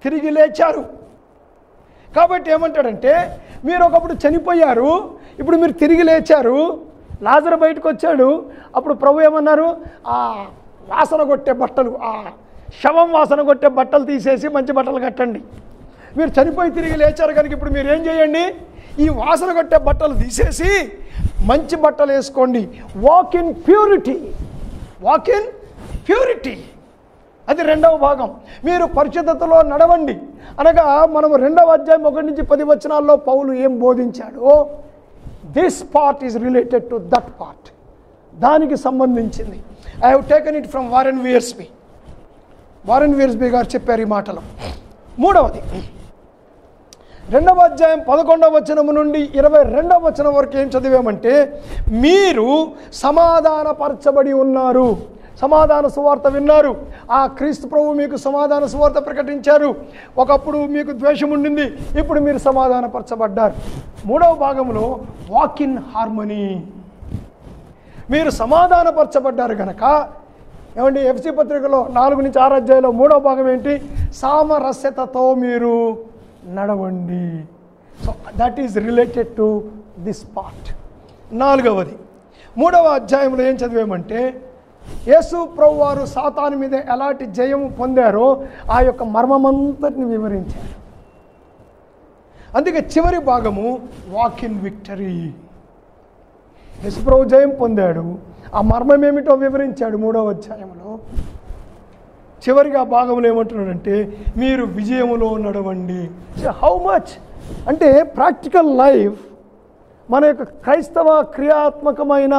తిరిగి లేచారు. కాబట్టి ఏమంటాడంటే, మీరు ఒకప్పుడు చనిపోయారు, ఇప్పుడు మీరు తిరిగి లేచారు. లాజరు బయటకు వచ్చాడు. అప్పుడు ప్రభు ఏమన్నారు? ఆ వాసన కొట్టే బట్టలు, ఆ శవం వాసన కొట్టే బట్టలు తీసేసి మంచి బట్టలు కట్టండి. మీరు చనిపోయి తిరిగి లేచారు కనుక ఇప్పుడు మీరు ఏం చేయండి? ఈ వాసన కొట్టే బట్టలు తీసేసి మంచి బట్టలు వేసుకోండి. Walk in purity, walk in purity. అది రెండవ భాగం. మీరు పరిశుద్ధతలో నడవండి అనగా మనం 2వ అధ్యాయం 1-10 వచనాల్లో పౌలు ఏం బోధించాడో, this part is related to that part, దానికి సంబంధించింది. I have taken it from Warren Wiersbe. Warren Wiersbe గారు చెప్పారు ఈ మాటలు. మూడవది 2వ అధ్యాయం 11వ వచనం నుండి 22వ వచనం వరకు ఏం చదివామంటే, మీరు సమాధానపరచబడి ఉన్నారు. సమాధాన సువార్త విన్నారు. ఆ క్రీస్తు ప్రభు మీకు సమాధాన సువార్త ప్రకటించారు. ఒకప్పుడు మీకు ద్వేషం ఉండింది, ఇప్పుడు మీరు సమాధానపరచబడ్డారు. 3వ భాగంలో వాక్ ఇన్ హార్మనీ. మీరు సమాధానపరచబడ్డారు కనుక ఏమండి, ఎఫ్సి పత్రికలో 4-6 అధ్యాయంలో 3వ భాగం ఏంటి? సామరస్యతతో మీరు నడవండి. So that is related to this part. 4వది 3వ అధ్యాయంలో ఏం చదివామంటే, యేసు ప్రభు వారు సాతాను మీద ఎలాంటి జయము పొందారో ఆ యొక్క మర్మమంతటిని వివరించారు. అందుకే చివరి భాగము వాక్ ఇన్ విక్టరీ. యేసు ప్రభు జయం పొందాడు, ఆ మర్మం ఏమిటో వివరించాడు 3వ అధ్యాయంలో. చివరిగా భాగంలో ఏమంటున్నాడంటే, మీరు విజయములో నడవండి. హౌ మచ్ అంటే ప్రాక్టికల్ లైఫ్, మన యొక్క క్రైస్తవ క్రియాత్మకమైన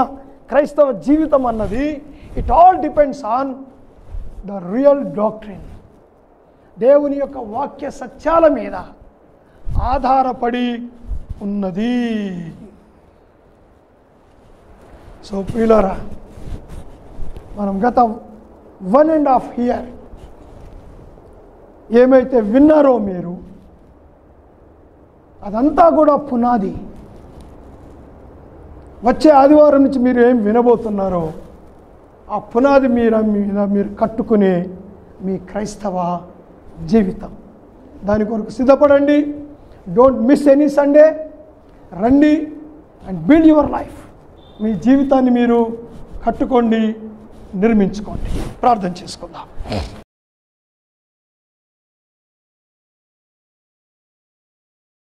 క్రైస్తవ జీవితం అన్నది it all depends on the real doctrine. దేవుని యొక్క వాక్య సత్యాల మీద ఆధారపడి ఉన్నది. సో ప్రియులారా, మనం గత 1.5 ఇయర్ ఏమైతే విన్నారో మీరు, అదంతా కూడా పునాది. వచ్చే ఆదివారం నుంచి మీరు ఏం వినబోతున్నారో ఆ పునాది మీద మీరు కట్టుకునే మీ క్రైస్తవ జీవితం. దాని కొరకు సిద్ధపడండి. Don't miss any Sunday. రండి అండ్ బిల్డ్ యువర్ లైఫ్. మీ జీవితాన్ని మీరు కట్టుకోండి, నిర్మించుకోండి. ప్రార్థన చేసుకుందాం.